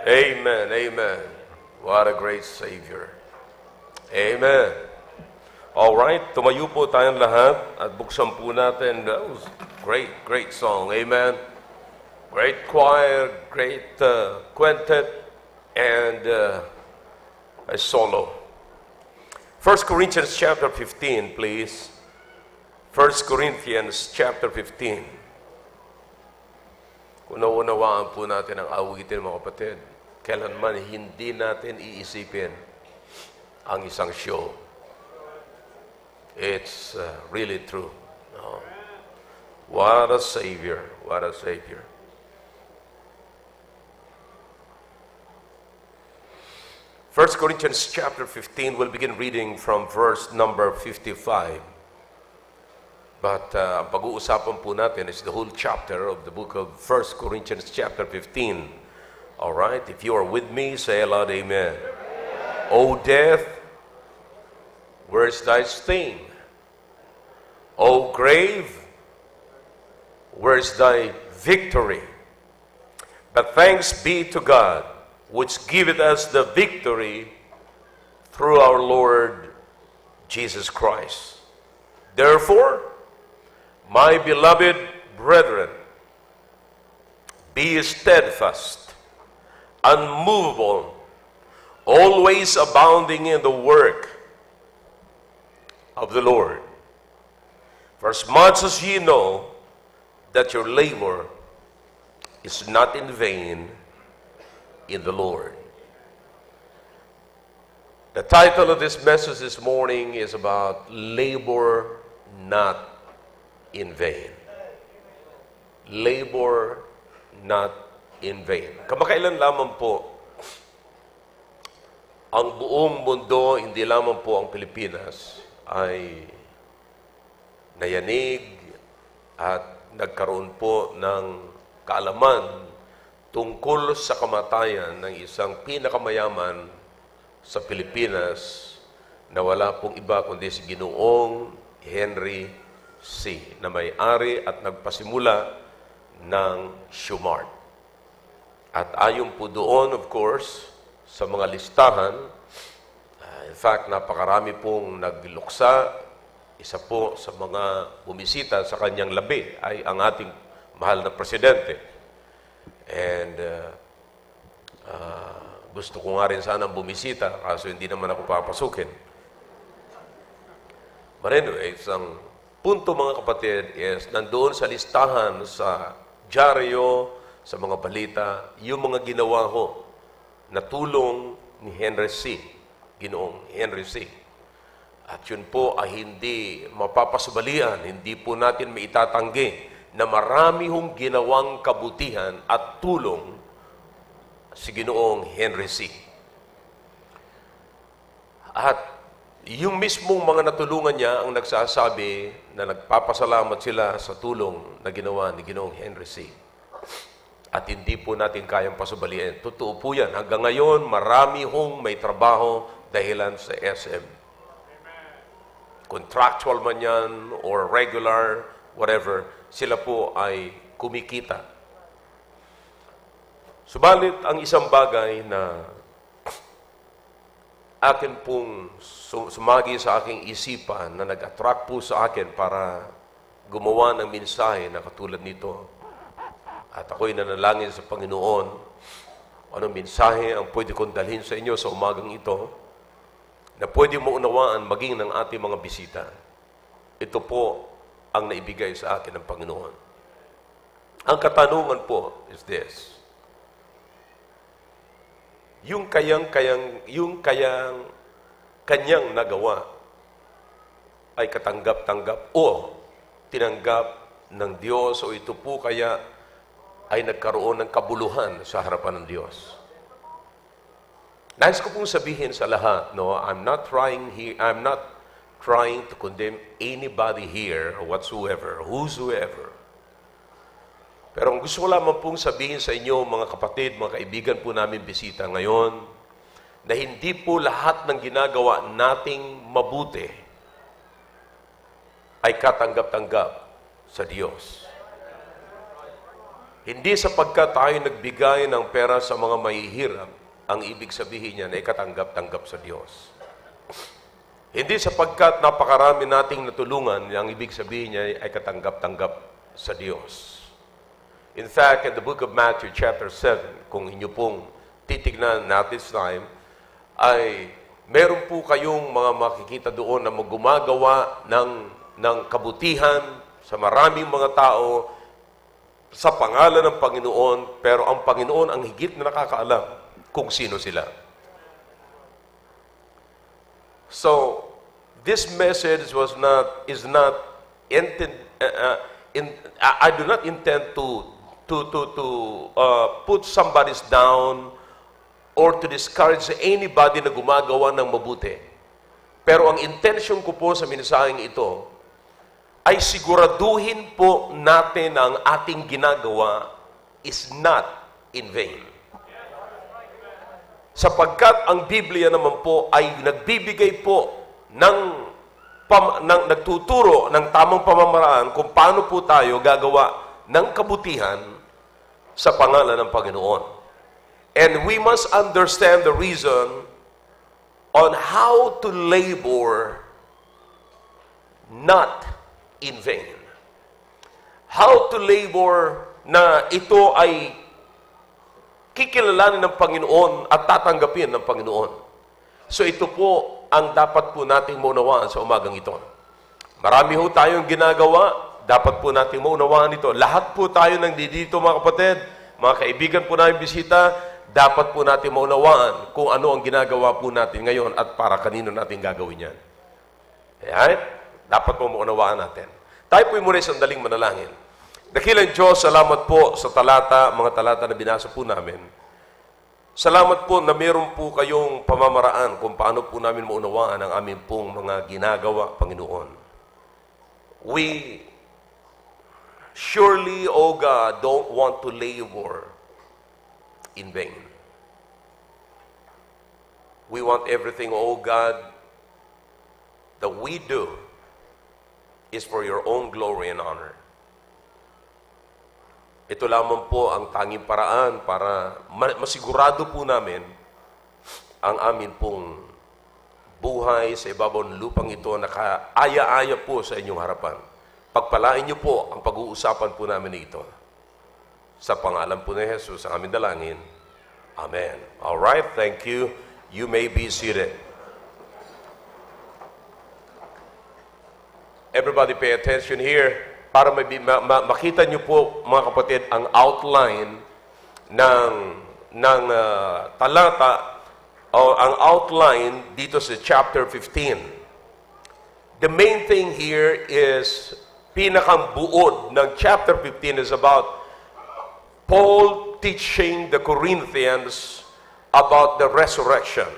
Amen. Amen. What a great Savior. Amen. All right, tumayo po tayong lahat at buksan po natin. That was great song. Amen. Great choir, great quintet, and a solo. 1 Corinthians chapter 15, please. 1 Corinthians chapter 15. Kung naunawaan po natin ang awitin, mga kapatid, kailanman hindi natin iisipin ang isang show. It's really true. No. What a Savior. What a Savior. First Corinthians chapter 15, we'll begin reading from verse number 55. But ang pag-uusapan po natin is the whole chapter of the book of 1 Corinthians chapter 15. All right, if you are with me, say aloud, amen. O death, where is thy sting? O grave, where is thy victory? But thanks be to God, which giveth us the victory through our Lord Jesus Christ. Therefore, my beloved brethren, be steadfast, unmovable, always abounding in the work of the Lord. For as much as ye know that your labor is not in vain in the Lord. The title of this message this morning is about labor not in vain. Labor not in vain. Kamakailan lamang po ang buong mundo, hindi lamang po ang Pilipinas, ay nayanig at nagkaroon po ng kaalaman tungkol sa kamatayan ng isang pinakamayaman sa Pilipinas na wala pong iba kundi si Ginoong Henry C. na may-ari at nagpasimula ng Shumart. At ayon po doon, of course, sa mga listahan, in fact, napakarami pong nagluksa. Isa po sa mga bumisita sa kanyang labi ay ang ating mahal na presidente. And gusto ko nga rin sanang bumisita, kaso hindi naman ako papasukin. But anyway, isang punto mga kapatid is nandoon sa listahan, sa dyaryo, sa mga balita, yung mga ginawa ho na tulong ni Henry C. Ginoong Henry C. At yun po ay hindi mapapasubalian, hindi po natin maitatanggi na marami hong ginawang kabutihan at tulong si Ginoong Henry C. At yung mismong mga natulungan niya ang nagsasabi na nagpapasalamat sila sa tulong na ginawa ni Ginoong Henry C. At hindi po natin kayang pasubalian. Totoo po yan. Hanggang ngayon, marami hong may trabaho dahilan sa SM. Contractual man yan or regular, whatever, sila po ay kumikita. Subalit, ang isang bagay na akin pong sumagi sa aking isipan na nag-attract po sa akin para gumawa ng mensahe na katulad nito. At ako'y nanalangin sa Panginoon, anong mensahe ang pwede kong dalhin sa inyo sa umagang ito na pwede maunawaan maging ng ating mga bisita. Ito po ang naibigay sa akin ng Panginoon. Ang katanungan po is this. Yung kanyang nagawa ay katanggap-tanggap o tinanggap ng Diyos o ito po kaya ay nagkaroon ng kabuluhan sa harapan ng Diyos. Nais ko pong sabihin sa lahat, no, I'm not trying to condemn anybody here or whatsoever, whosoever. Pero ang gusto ko lamang pong sabihin sa inyo, mga kapatid, mga kaibigan po namin bisita ngayon, na hindi po lahat ng ginagawa nating mabuti ay katanggap-tanggap sa Diyos. Hindi sapagkat tayo nagbigay ng pera sa mga mahihirap, ang ibig sabihin niyan ay katanggap-tanggap sa Diyos. Hindi sapagkat napakarami nating natulungan, ang ibig sabihin niya ay katanggap-tanggap sa Diyos. In fact, in the book of Matthew chapter 7, kung inyo pong titignan natin this time, ay meron po kayong mga makikita doon na gumagawa ng kabutihan sa maraming mga tao sa pangalan ng Panginoon, pero ang Panginoon ang higit na nakakaalam kung sino sila. So, this message is not intended. I do not intend to put somebody down or to discourage anybody na gumagawa ng mabuti. Pero ang intention ko po sa mensaheng ito ay siguraduhin po natin na ang ating ginagawa is not in vain. Sapagkat ang Biblia naman po ay nagbibigay po nagtuturo ng tamang pamamaraan kung paano po tayo gagawa ng kabutihan sa pangalan ng Panginoon. And we must understand the reason on how to labor not in vain. How to labor na ito ay kikilalanin ng Panginoon at tatanggapin ng Panginoon. So ito po ang dapat po nating maunawaan sa umagang ito. Marami ho tayong ginagawa, dapat po nating maunawaan ito. Lahat po tayo nandito mga kapatid, mga kaibigan po namin bisita, dapat po natin maunawaan kung ano ang ginagawa po natin ngayon at para kanino natin gagawin yan. Ayan? Dapat po maunawaan natin. Tayo po muna sandaling manalangin. Dakilang Diyos, salamat po sa mga talata na binasa po namin. Salamat po na meron po kayong pamamaraan kung paano po namin maunawaan ang aming pong mga ginagawa, Panginoon. We surely, O God, don't want to labor in vain. We want everything, O God, that we do is for your own glory and honor. Ito lamang po ang tanging paraan para masigurado po namin ang amin pong buhay sa ibabaw ng lupang ito na kaaya-aya po sa inyong harapan. Pagpalain niyo po ang pag-uusapan po namin ito. Sa pangalan po ni Jesus, ang aming dalangin. Amen. All right, thank you. You may be seated. Everybody pay attention here para makita niyo po, mga kapatid, ang outline ng talata o ang outline dito sa chapter 15. The main thing here is pinakang buod ng chapter 15 is about Paul teaching the Corinthians about the resurrection.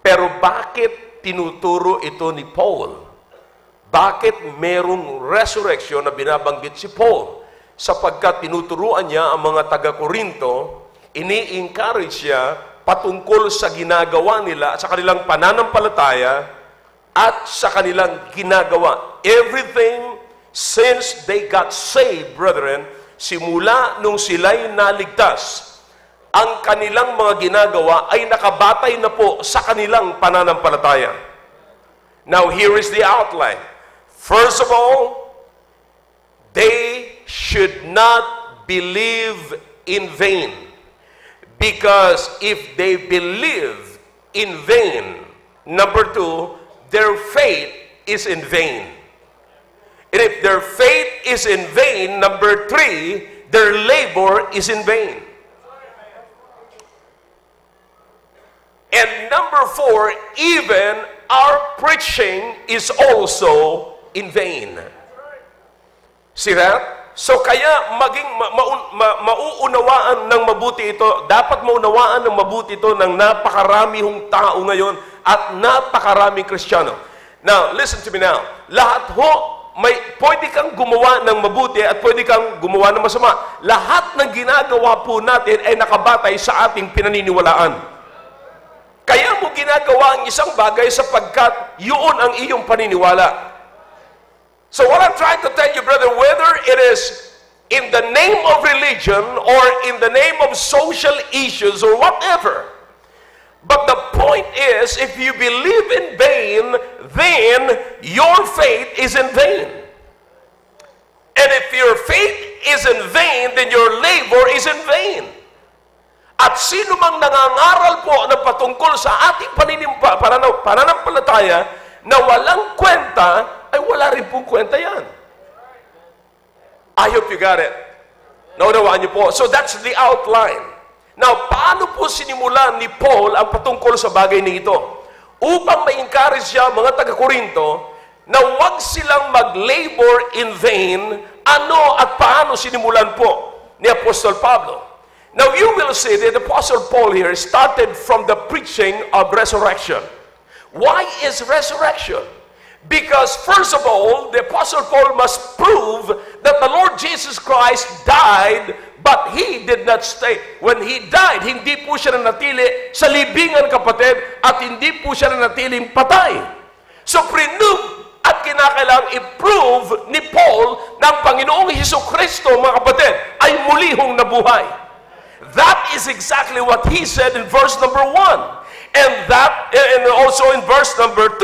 Pero bakit tinuturo ito ni Paul? Bakit merong resurrection na binabanggit si Paul? Sapagkat tinuturuan niya ang mga taga-Korinto, ini-encourage siya patungkol sa ginagawa nila, sa kanilang pananampalataya, at sa kanilang ginagawa. Everything since they got saved, brethren, simula nung sila'y naligtas, ang kanilang mga ginagawa ay nakabatay na po sa kanilang pananampalataya. Now, here is the outline. First of all, they should not believe in vain. Because if they believe in vain, number two, their faith is in vain. And if their faith is in vain, number three, their labor is in vain. And number four, even our preaching is also in vain. See that? So kaya maging mauunawaan ng mabuti ito, dapat maunawaan ng mabuti ito ng napakarami hong tao ngayon at napakaraming Kristiyano. Now, listen to me now. Lahat ho, pwede kang gumawa ng mabuti at pwede kang gumawa ng masama. Lahat ng ginagawa po natin ay nakabatay sa ating pinaniniwalaan. Kaya mo ginagawa ang isang bagay sapagkat yun ang iyong paniniwala. So what I'm trying to tell you, brother, whether it is in the name of religion or in the name of social issues or whatever. But the point is, if you believe in vain, then your faith is in vain. And if your faith is in vain, then your labor is in vain. At sino mang nangangaral po na patungkol sa ating pananampalataya na walang kwenta, ay wala rin pong kwenta yan. I hope you got it. Naunawaan niyo po. So that's the outline. Now, paano po sinimulan ni Paul ang patungkol sa bagay nito? Upang ma-encourage siya, mga taga-Korinto, na huwag silang mag-labor in vain, ano at paano sinimulan po ni Apostle Pablo. Now, you will see that the Apostle Paul here started from the preaching of resurrection. Why is resurrection? Because, first of all, the Apostle Paul must prove that the Lord Jesus Christ died, but He did not stay. When He died, hindi po siya nanatili sa libingan, kapatid, at hindi po siya nanatiling patay. So, prenume at kinakailangang i-prove ni Paul na ang Panginoong Jesucristo, mga kapatid, ay muli hong nabuhay. That is exactly what he said in verse number 1. And also in verse number 2.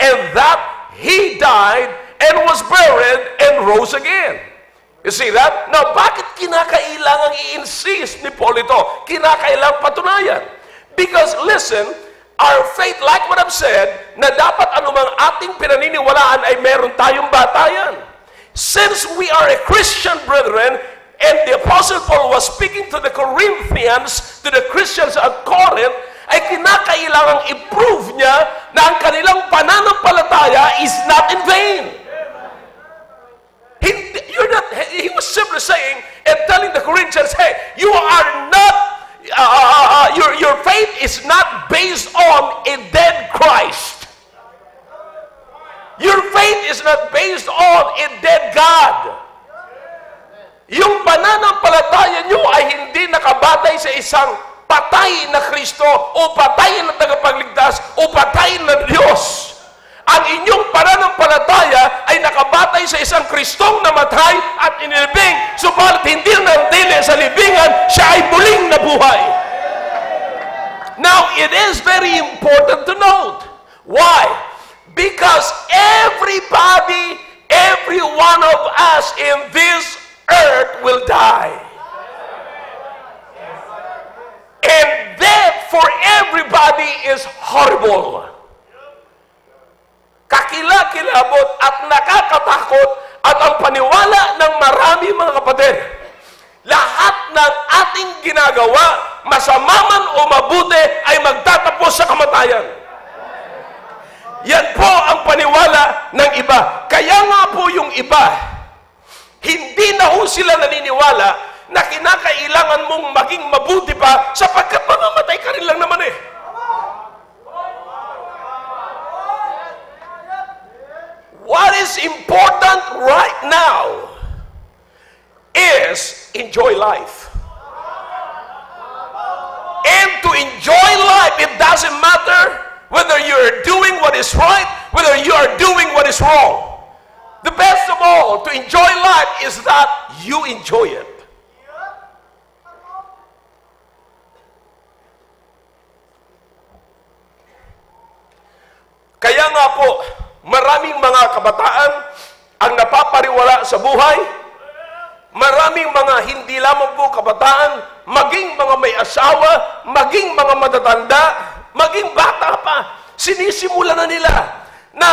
And that He died and was buried and rose again. You see that? Now, bakit kinakailangang i-insist ni Paul ito? Kinakailangang patunayan. Because, listen, our faith, like what I've said, na dapat anumang ating pinaniniwalaan ay meron tayong batayan. Since we are a Christian, brethren, and the Apostle Paul was speaking to the Corinthians, to the Christians at Corinth, ay kinakailangang i-prove niya na ang kanilang pananampalataya is not in vain. He was simply saying and telling the Corinthians, hey, you are not, your faith is not based on a dead Christ. Your faith is not based on a dead God. Yung pananampalataya nyo ay hindi nakabatay sa isang patay na Kristo o patay na tagapagligtas o patay na Diyos. Ang inyong pananampalataya ay nakabatay sa isang Kristong namatay at inilibing, subalit hindi nandili sa libingan, siya ay muling nabuhay. Now, it is very important to note. Why? Because everybody, every one of us in this earth will die. And death for everybody is horrible. Kakilakilabot at nakakatakot at ang paniwala ng marami, mga kapatid. Lahat ng ating ginagawa, masama man o mabuti, ay magtatapos sa kamatayan. Yan po ang paniwala ng iba. Kaya nga po yung iba, hindi na ho sila naniniwala na kinakailangan mong maging mabuti pa sapagkat mamamatay ka rin lang naman eh. What is important right now is enjoy life. And to enjoy life, it doesn't matter whether you're doing what is right, whether you are doing what is wrong. The best of all, to enjoy life is that you enjoy it. Kaya nga po, maraming mga kabataan ang napapariwala sa buhay. Maraming mga hindi lamang po kabataan, maging mga may asawa, maging mga matatanda, maging bata pa, sinisimula na nila na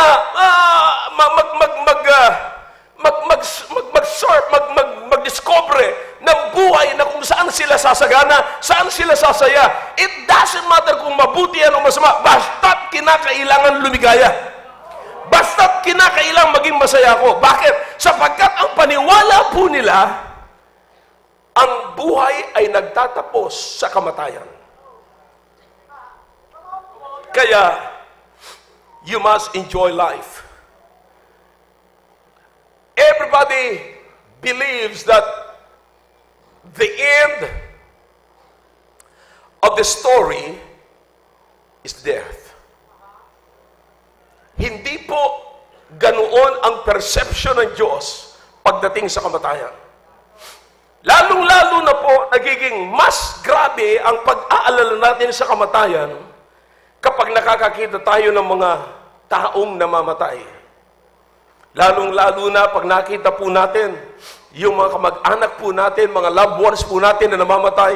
mag-discover ng buhay na kung saan sila sasagana, saan sila sasaya. It doesn't matter kung mabuti yan o masama, basta't kinakailangan lumigaya. Basta't kinakailangan maging masaya ako. Bakit? Sapagkat ang paniwala po nila, ang buhay ay nagtatapos sa kamatayan. Kaya, you must enjoy life. Everybody believes that the end of the story is death. Hindi po ganoon ang perception ng Diyos pagdating sa kamatayan. Lalong-lalo na po, nagiging mas grabe ang pag-aalala natin sa kamatayan kapag nakakakita tayo ng mga taong namamatay. Lalong-lalo na pag nakita po natin yung mga kamag-anak po natin, mga loved ones po natin na namamatay.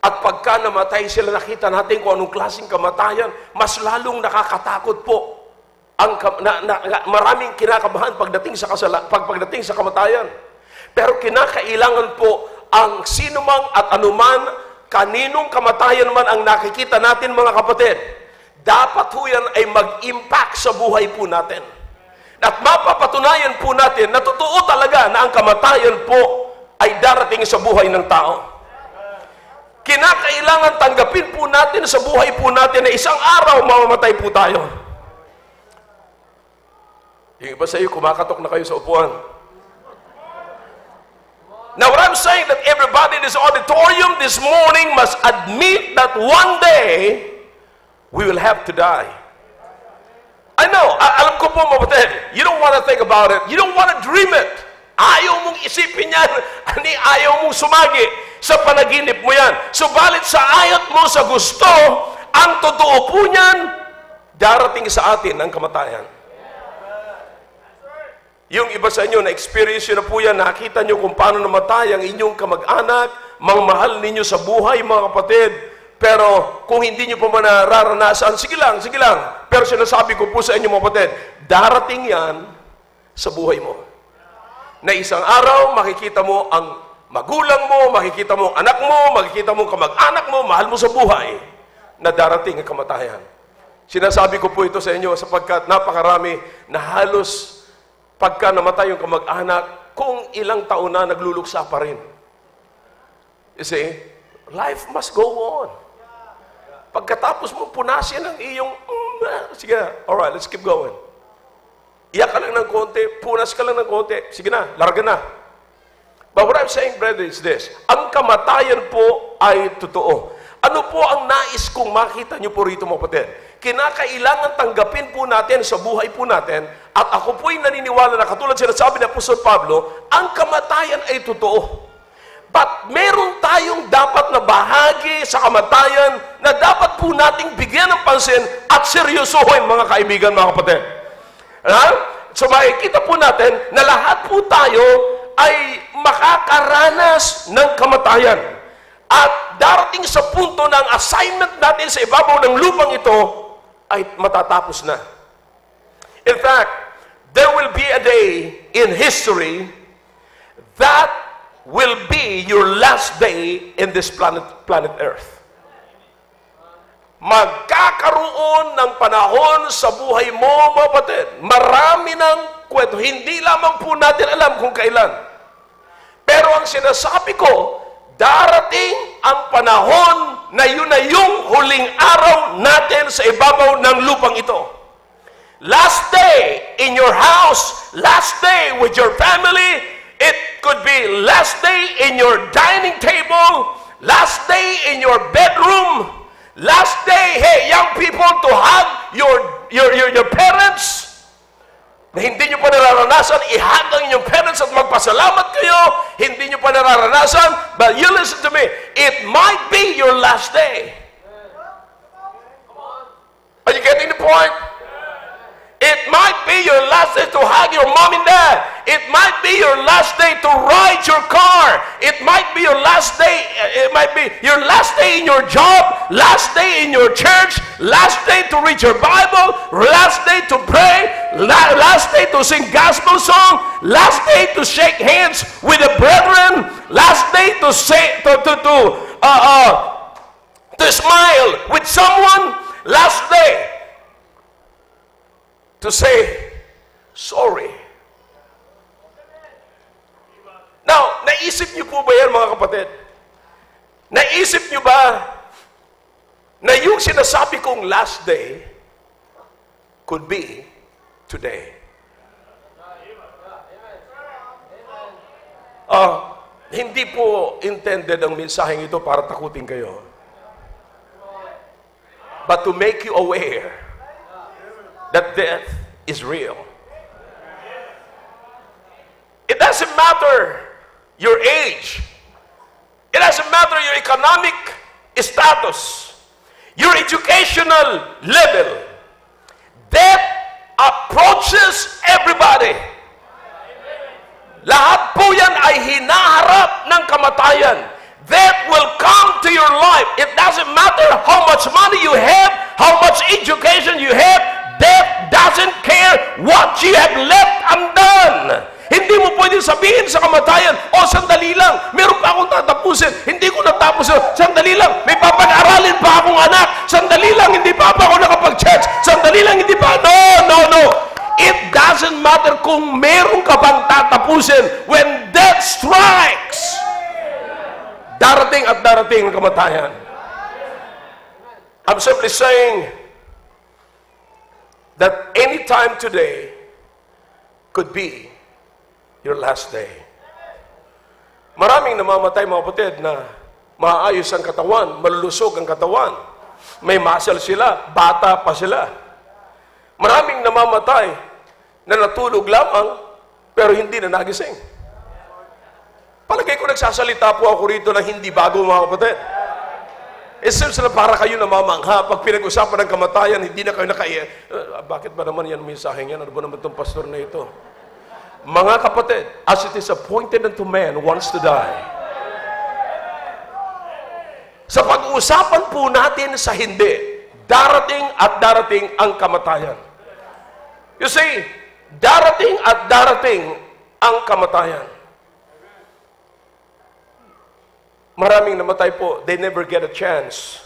At pagka namatay sila, nakita natin kung anong klaseng kamatayan, mas lalong nakakatakot po. Maraming kinakabahan pagdating sa kamatayan. Pero kinakailangan po ang sinumang at anuman, kaninong kamatayan man ang nakikita natin mga kapatid, dapat ho yan ay mag-impact sa buhay po natin. At mapapatunayan po natin na totoo talaga na ang kamatayan po ay darating sa buhay ng tao. Kinakailangan tanggapin po natin sa buhay po natin na isang araw mamamatay po tayo. Yung iba sa iyo, kumakatok na kayo sa upuan. Now, what I'm saying that everybody in this auditorium this morning must admit that one day we will have to die. I know, alam ko po mapatid, you don't want to think about it, you don't want to dream it. Ayaw mong isipin yan, ayaw mong sumagi sa panaginip mo yan. Subalit sa ayat mo sa gusto, ang totoo po niyan, darating sa atin ang kamatayan. Yung iba sa inyo, na-experience nyo na po yan, nakita nyo kung paano namatay ang inyong kamag-anak, mga mahal ninyo sa buhay, mga kapatid. Pero kung hindi nyo pa man nararanasan, sige lang. Pero sinasabi ko po sa inyo, mga kapatid, darating yan sa buhay mo. Na isang araw, makikita mo ang magulang mo, makikita mo ang anak mo, makikita mo ang kamag-anak mo, mahal mo sa buhay, na darating ang kamatayan. Sinasabi ko po ito sa inyo sapagkat napakarami na halos pagka namatay yung kamag-anak, kung ilang taon na nagluluksa pa rin. You see, life must go on. Pagkatapos mo punasin ang iyong, sige na, alright, let's keep going. Iyak ka lang ng konti, punas ka lang ng konti, sige na, larga na. But what I'm saying, brother, is this, ang kamatayan po ay totoo. Ano po ang nais kong makita nyo po rito, mga kapatid? Kinakailangan tanggapin po natin sa buhay po natin, at ako po'y naniniwala na katulad sinasabi ni Apostol Pablo, ang kamatayan ay totoo. But meron tayong dapat na bahagi sa kamatayan na dapat po nating bigyan ng pansin at seryosohin, mga kaibigan, mga kapatid. So makikita po natin na lahat po tayo ay makakaranas ng kamatayan. At darating sa punto ng assignment natin sa ibabaw ng lupang ito ay matatapos na. In fact, there will be a day in history that will be your last day in this planet Earth. Magkakaroon ng panahon sa buhay mo, mga kapatid. Marami ng kwento. Hindi lamang po natin alam kung kailan. Pero ang sinasabi ko, darating ang panahon na yun na yung huling araw natin sa ibabaw ng lupang ito. Last day in your house, last day with your family, it could be last day in your dining table, last day in your bedroom, last day, hey, young people, to hug your parents. Na hindi nyo pa nararanasan, ihag ang inyong parents at magpasalamat kayo. Hindi nyo pa nararanasan, but you listen to me, it might be your last day. Are you getting the point? It might be your last day to hug your mom and dad. It might be your last day to ride your car. It might be your last day. It might be your last day in your job, last day in your church, last day to read your Bible, last day to pray, last day to sing gospel song, last day to shake hands with the brethren, last day to say to smile with someone, last day to say, sorry. Now, naisip niyo po ba yan, mga kapatid? Naisip niyo ba na yung sinasabi kong last day could be today? Hindi po intended ang mensaheng ito para takutin kayo. But to make you aware that death is real. It doesn't matter your age. It doesn't matter your economic status, your educational level. Death approaches everybody. Lahat po yan ay hinaharap ng kamatayan. Death will come to your life. It doesn't matter how much money you have, how much education you have. Death doesn't care what you have left undone. Hindi mo pwede sabihin sa kamatayan, sandali lang, meron pa akong tatapusin. Hindi ko natapos. Sandali lang, may papag-aralin pa akong anak. Sandali lang, hindi pa ako nakapag-church. Sandali lang, hindi pa. No. It doesn't matter kung meron ka bang tatapusin. When death strikes, darating at darating ang kamatayan. I'm simply saying that any time today could be your last day. Maraming namamatay, mga kapatid, na maayos ang katawan, malulusog ang katawan. May muscle sila, bata pa sila. Maraming namamatay na natulog lamang, pero hindi na nagising. Palagay ko nagsasalita po ako rito na hindi bago, mga kapatid. It seems na para kayo namamangha. Pag pinag-usapan ng kamatayan, hindi na kayo bakit ba naman yan mensaheng yan? Ano ba naman itong pastor na ito? Mga kapatid, as it is appointed unto man wants to die. Sa pag-uusapan po natin sa hindi, darating at darating ang kamatayan. You see, darating at darating ang kamatayan. Maraming namatay po, they never get a chance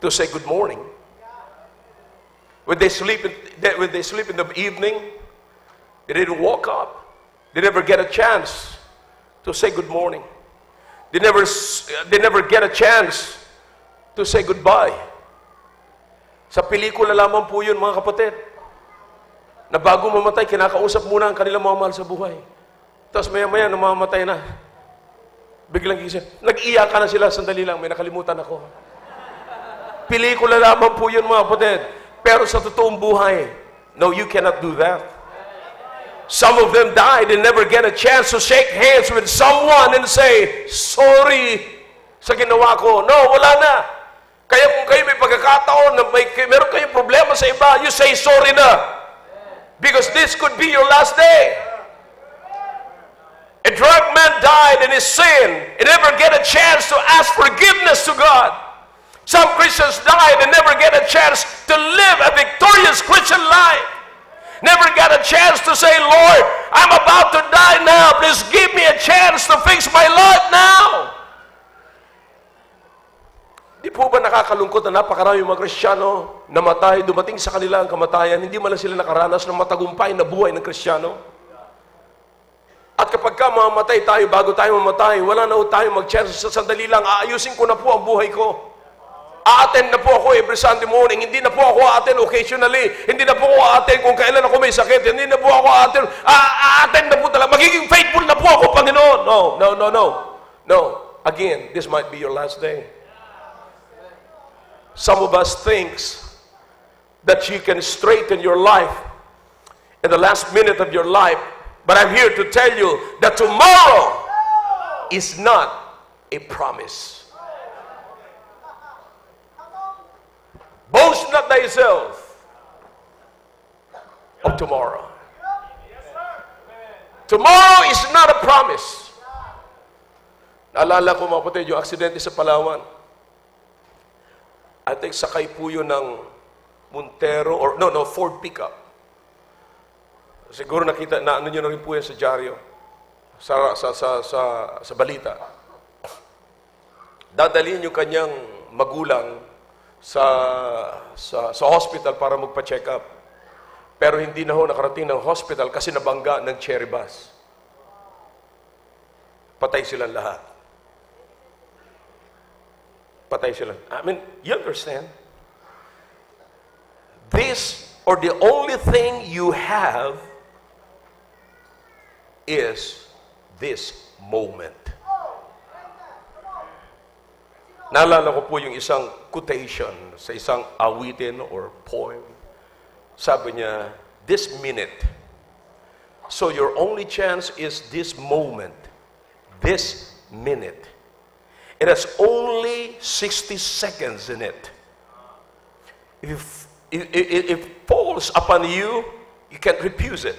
to say good morning. When they sleep in the evening, they didn't wake up. They never get a chance to say good morning. They never get a chance to say goodbye. Sa pelikula lamang po yun, mga kapatid, na bago mamatay, kinakausap muna ang kanilang mga mahal sa buhay. Tapos maya-maya, namamatay na. Biglang gising. Nag-iyakan na sila, sandali lang, may nakalimutan ako. Pelikula lamang po yun, mga kapatid. Pero sa totoong buhay, no, you cannot do that. Some of them died and never get a chance to shake hands with someone and say, sorry sa ginawa ko. No, wala na. Kaya kung kayo may pagkakataon na meron kayong problema sa iba, you say sorry na. Because this could be your last day. A drunk man died in his sin and never get a chance to ask forgiveness to God. Some Christians died and never get a chance to live a victorious Christian life. Never got a chance to say, Lord, I'm about to die now. Please give me a chance to fix my life now. Di po ba nakakalungkot na napakarami mga Kristiyano namatay, dumating sa kanila ang kamatayan, hindi man lang sila nakaranas ng matagumpay na buhay ng Kristiyano? At kapag ka mamamatay tayo, bago tayo mamatay, wala na tayo mag-chance sa sandali lang, aayusin ko na po ang buhay ko. A-attend na po ako every Sunday morning. Hindi na po ako a-attend occasionally. Hindi na po ako a-attend kung kailan ako may sakit. Hindi na po ako a-attend. A-attend na po talaga. Magiging faithful na po ako, Panginoon. No. Again, this might be your last day. Some of us thinks that you can straighten your life in the last minute of your life. But I'm here to tell you that tomorrow is not a promise. Boast not thyself of tomorrow. Tomorrow is not a promise. Naalala ko, mga kapatid, yung aksidente sa Palawan. I think sakay po yun ng Montero, or Ford pickup. Siguro nakita, na ano nyo na rin po yan sa dyaryo, sa balita. Dadalhin yung kanyang magulang sa hospital para magpa-check up. Pero hindi na ho nakarating ng hospital kasi nabangga ng cherry bus. Patay silang lahat. Patay sila. I mean, you understand? This, or the only thing you have, is this moment. Naalala ko po yung isang quotation sa isang awitin or poem. Sabi niya, this minute. So your only chance is this moment. This minute. It has only 60 seconds in it. If it falls upon you, you can't refuse it.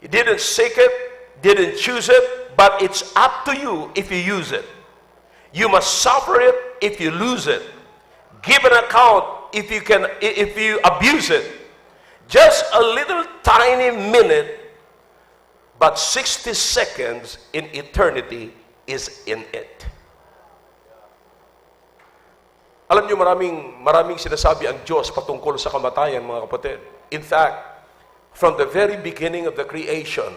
You didn't seek it, didn't choose it, but it's up to you if you use it. You must suffer it if you lose it. Give an account if you abuse it. Just a little tiny minute, but 60 seconds in eternity is in it. Alam niyo, maraming sinasabi ang Diyos patungkol sa kamatayan, mga kapatid. In fact, from the very beginning of the creation,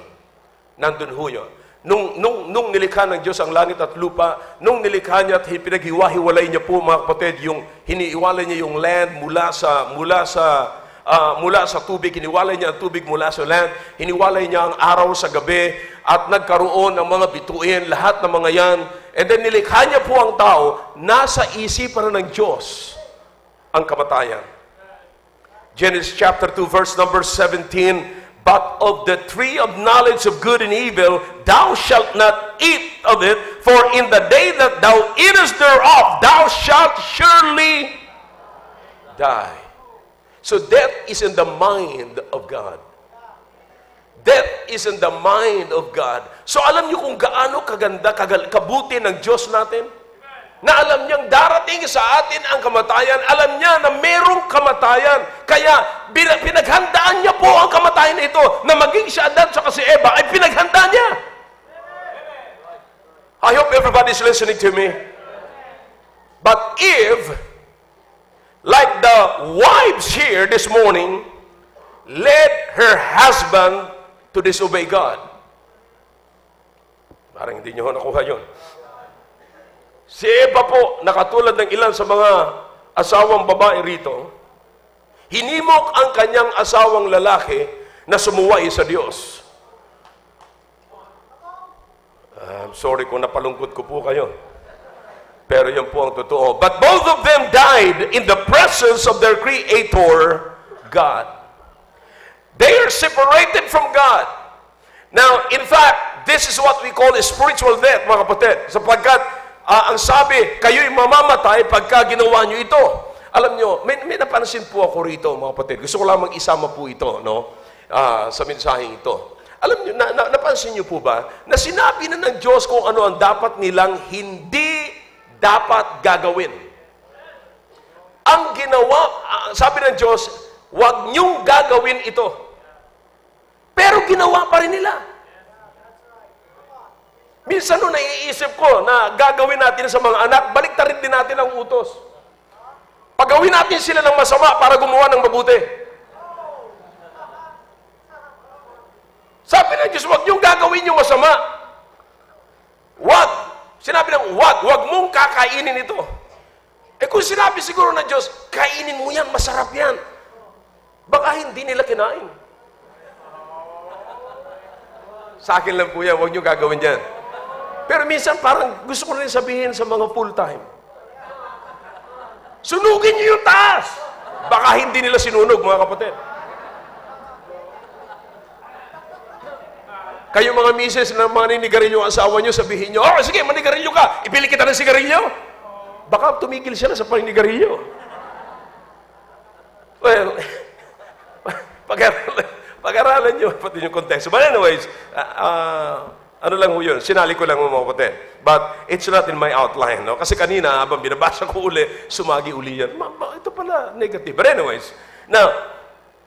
nandun ho yun. Nung nilikha ng Diyos ang langit at lupa, nung nilikha niya at pinaghiwa-hiwalay niya po, mga kapatid, yung hiniiwalay niya yung land mula sa tubig, hiniwalay niya ang tubig mula sa land, hiniwalay niya ang araw sa gabi, at nagkaroon ng mga bituin, lahat ng mga yan. And then nilikha niya po ang tao, nasa isipan ng Diyos ang kamatayan. Genesis chapter 2, verse number 17, but of the tree of knowledge of good and evil, thou shalt not eat of it, for in the day that thou eatest thereof, thou shalt surely die. So death is in the mind of God. Death is in the mind of God. So alam niyo kung gaano kaganda, kabuti ng Diyos natin? Na alam niyang darating sa atin ang kamatayan. Alam niya na merong kamatayan. Kaya pinaghandaan niya po ang kamatayan na ito. Na maging si Adan at si Eva ay pinaghandaan niya. I hope everybody's listening to me. But Eve, like the wives here this morning, led her husband to disobey God. Parang hindi niyo nakuha yun. Si Eva po, nakatulad ng ilan sa mga asawang babae rito, hinimok ang kanyang asawang lalaki na sumuway sa Diyos. I'm sorry kung napalungkot ko po kayo. Pero yan po ang totoo. But both of them died in the presence of their Creator, God. They are separated from God. Now, in fact, this is what we call a spiritual death, mga kapatid. Sapagkat, ang sabi, kayo'y mamamatay pagka ginawa nyo ito. Alam nyo, may napansin po ako rito, mga kapatid. Gusto ko lamang isama po ito, no? Sa mensaheng ito. Alam nyo, napansin nyo po ba, na sinabi na ng Diyos kung ano ang dapat nilang hindi dapat gagawin. Ang ginawa, sabi ng Diyos, huwag nyong gagawin ito. Pero ginawa pa rin nila. Minsan nung naiisip ko na gagawin natin sa mga anak, baliktarin din natin ang utos. Pagawin natin sila ng masama para gumawa ng mabuti. Sabi ng Diyos, huwag niyong gagawin yung masama. Huwag. Sinabi ng huwag mong kakainin ito. Eh kung sinabi siguro ng Diyos, kainin mo yan, masarap yan. Baka hindi nila kinain. Sa akin lang po yan, huwag niyong gagawin yan. Pero minsan parang gusto ko rin sabihin sa mga full-time. Sunugin niyo yung taas. Baka hindi nila sinunog, mga kapatid. Kayo mga misis na maninigarilyo ang asawa niyo, sabihin niyo, oh, sige, manigarilyo ka. Ibili kita ng sigarilyo. Baka tumigil siya na sa paninigarilyo. Well, pag-aralan niyo pati yung context. But anyways, ano lang ho yun, sinali ko lang mga kapatid. But it's not in my outline. No? Kasi kanina, habang binabasa ko uli, sumagi uli yan. Ito pala, negative. But anyways, now,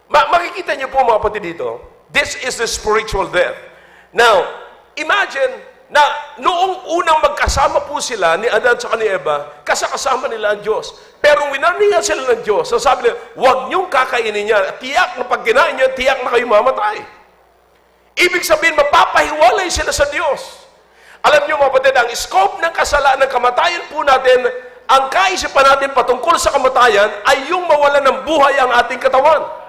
makikita niyo po mga kapatid dito, this is the spiritual death. Now, imagine na noong unang magkasama po sila ni Adan at ni Eva, kasama nila ang Diyos. Pero winarningan sila ng Diyos. So sabi nila, huwag niyong kakainin niya. Tiyak na pag kinain niya, tiyak na kayo mamatay. Ibig sabihin, mapapahiwalay sila sa Diyos. Alam niyo mga kapatid, ang scope ng kasalanan ng kamatayan po natin, ang kaisipan natin patungkol sa kamatayan ay yung mawalan ng buhay ang ating katawan.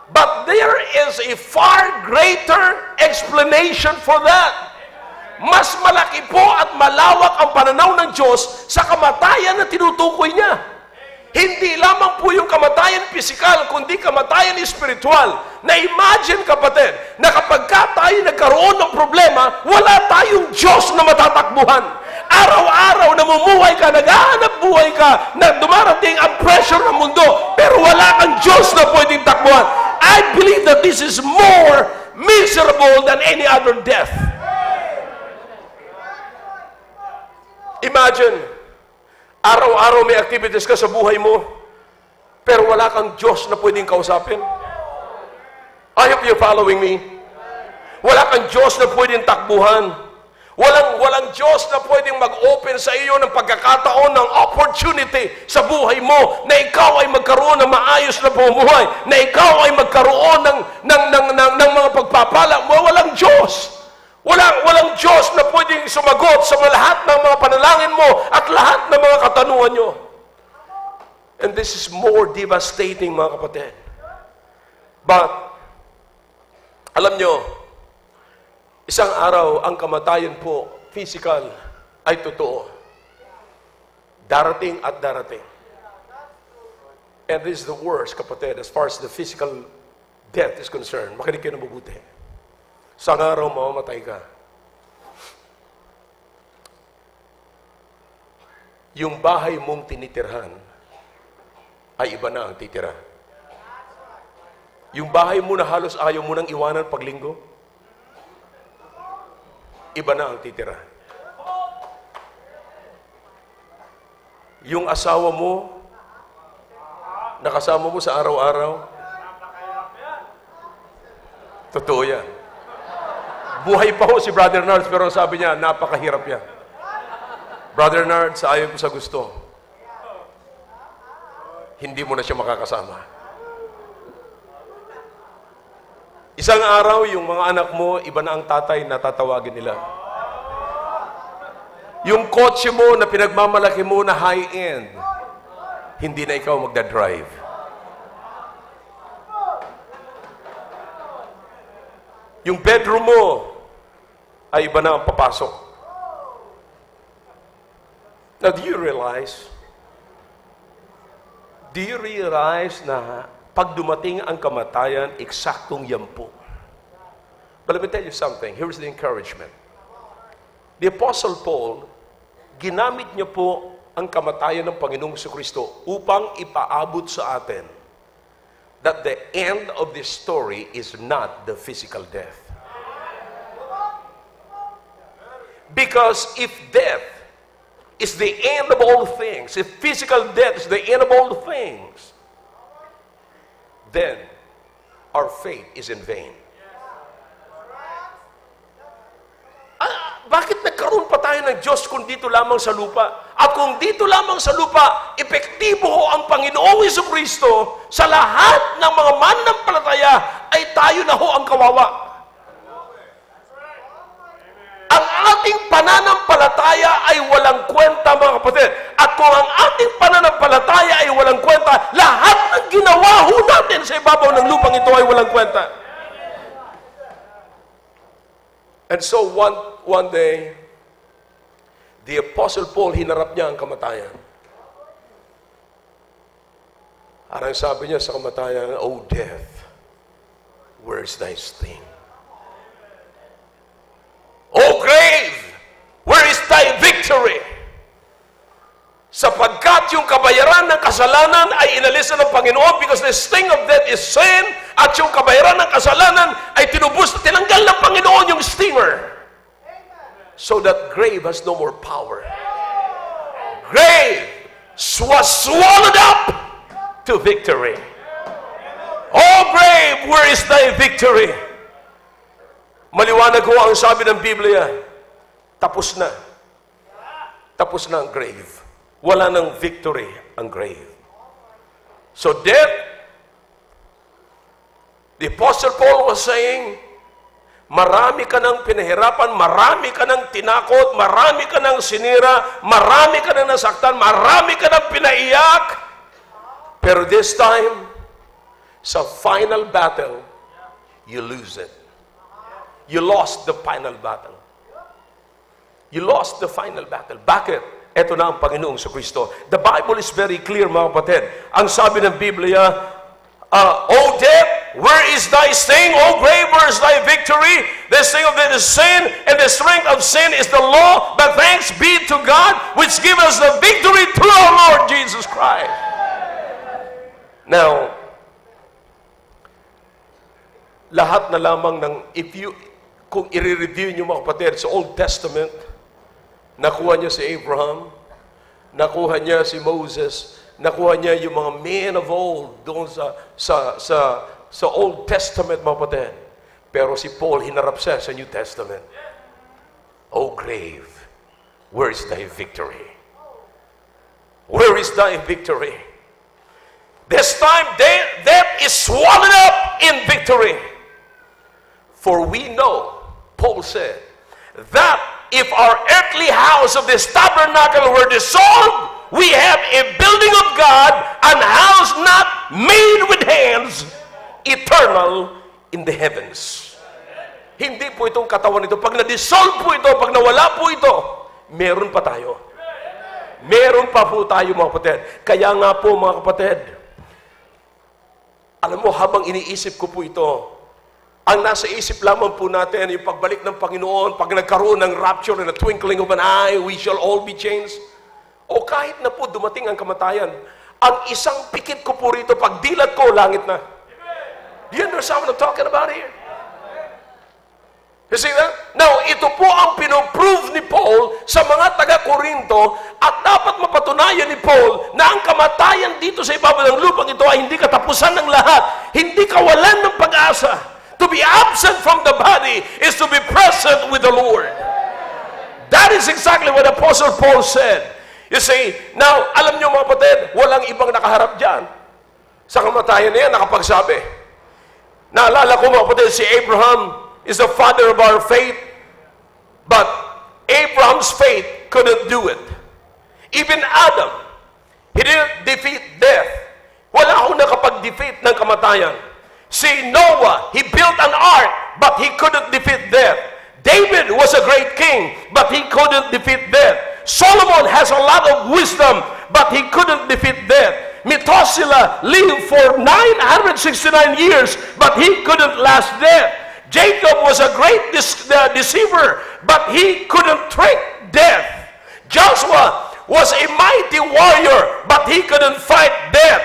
But there is a far greater explanation for that. Mas malaki po at malawak ang pananaw ng Diyos sa kamatayan na tinutukoy niya. Hindi lamang po yung kamatayan pisikal, kundi kamatayan espiritual. Na-imagine, kapatid, na kapag tayo nagkaroon ng problema, wala tayong Diyos na matatakbuhan. araw-araw namumuhay ka, naghahanap buhay ka, na dumarating ang pressure ng mundo, pero wala kang Diyos na pwedeng takbuhan. I believe that this is more miserable than any other death. Imagine, araw-araw may activities ka sa buhay mo, pero wala kang Diyos na pwedeng kausapin. I hope you're following me. Wala kang Diyos na pwedeng takbuhan. Walang Diyos na pwedeng mag-open sa iyo ng pagkakataon ng opportunity sa buhay mo na ikaw ay magkaroon ng maayos na pamumuhay, na ikaw ay magkaroon ng mga pagpapala. Walang Diyos. Walang Diyos na pwedeng sumagot sa lahat ng mga panalangin mo at lahat ng mga katanungan nyo. And this is more devastating, mga kapatid. But, alam nyo, isang araw, ang kamatayan po, physical, ay totoo. Darating at darating. And this is the worst, kapatid, as far as the physical death is concerned. Makinig kayo na mabuti. Isang araw, mamamatay ka. Yung bahay mong tinitirhan, ay iba na ang titira. Yung bahay mo na halos ayaw mo nang iwanan paglinggo, iba na ang titira. Yung asawa mo, nakasama mo sa araw-araw, totoo yan. Buhay pa ho si Brother Nards, pero sabi niya, napakahirap yan. Brother Nards, ayon ko sa gusto, hindi mo na siya makakasama. Isang araw, yung mga anak mo, iba na ang tatay na tatawagin nila. Yung kotse mo na pinagmamalaki mo na high-end, hindi na ikaw magdadrive. Yung bedroom mo, ay iba na ang papasok. Now, do you realize na pag dumating ang kamatayan, eksaktong yan po. But let me tell you something. Here's the encouragement. The Apostle Paul, ginamit niya po ang kamatayan ng Panginoong Jesucristo upang ipaabot sa atin that the end of this story is not the physical death. Because if death is the end of all things, if physical death is the end of all things, then our faith is in vain. Bakit nagkaroon pa tayo ng Diyos kung dito lamang sa lupa? At kung dito lamang sa lupa, epektibo ang Panginoong Jesucristo sa lahat ng mga mananampalataya, ay tayo na ho ang kawawa. Ang ating pananampalataya ay walang kwenta, mga kapatid. At kung ang ating pananampalataya ay walang kwenta, lahat ng ginawa ho natin sa ibabaw ng lupang ito ay walang kwenta. And so one day, the Apostle Paul, hinarap niya ang kamatayan. Arang sabi niya sa kamatayan, "O death, where's thy sting? O grave, where is thy victory?" Sapagkat yung kabayaran ng kasalanan ay inalis ng Panginoon, because the sting of death is sin, at yung kabayaran ng kasalanan ay tinubos, tinanggal ng Panginoon yung stinger. So that grave has no more power. Grave was swallowed up to victory. Oh grave, where is thy victory? Maliwanag ko ang sabi ng Biblia, tapos na. Tapos na ang grave. Wala nang victory ang grave. So death, the Apostle Paul was saying, marami ka ng pinahirapan, marami ka ng tinakot, marami ka ng sinira, marami ka ng nasaktan, marami ka ng pinaiyak. Pero this time, sa final battle, you lose it. You lost the final battle. You lost the final battle. Bakit? Ito na ang Panginoong Jesucristo. The Bible is very clear, mga kapatid. Ang sabi ng Biblia, "O death, Where is thy sting, O grave? Where is thy victory? The sting of it is sin, and the strength of sin is the law. But thanks be to God, which gives us the victory through our Lord Jesus Christ. Now, lahat na lamang ng, kung i-review nyo mga kapatid, sa Old Testament, nakuha niya si Abraham, nakuha niya si Moses, nakuha niya yung mga men of old doon sa Old Testament, mga kapatid. Pero si Paul, hinarap siya sa New Testament. O grave, where is thy victory? Where is thy victory? This time, death is swallowed up in victory. For we know, Paul said, that if our earthly house of this tabernacle were dissolved, we have a building of God, an house not made with hands, eternal in the heavens. Hindi po itong katawan ito. Pag na-dissolve po ito, pag nawala po ito, meron pa tayo. Meron pa po tayo, mga kapatid. Kaya nga po, mga kapatid, alam mo, habang iniisip ko po ito, ang nasa isip lamang po natin, yung pagbalik ng Panginoon, pag nagkaroon ng rapture in a twinkling of an eye, we shall all be changed. O kahit na po dumating ang kamatayan, ang isang pikit ko po rito, pag dilat ko, langit na. Do you understand what I'm talking about here? You see that? Now, ito po ang pinoprove ni Paul sa mga taga-Korinto at dapat mapatunayan ni Paul na ang kamatayan dito sa ibabaw ng lupang ito ay hindi katapusan ng lahat. Hindi kawalan ng pag-asa. To be absent from the body is to be present with the Lord. That is exactly what Apostle Paul said. You see, now, alam niyo mga kapatid, walang ibang nakaharap dyan. Sa kamatayan niya, nakapagsabi. Naalala ko mga kapatid, si Abraham is the father of our faith, but Abraham's faith couldn't do it. Even Adam, he didn't defeat death. Wala akong nakapag-defeat ng kamatayan. Si Noah, he built an ark, but he couldn't defeat death. David was a great king, but he couldn't defeat death. Solomon has a lot of wisdom, but he couldn't defeat death. Methuselah lived for 969 years, but he couldn't last death. Jacob was a great deceiver, but he couldn't trick death. Joshua was a mighty warrior, but he couldn't fight death.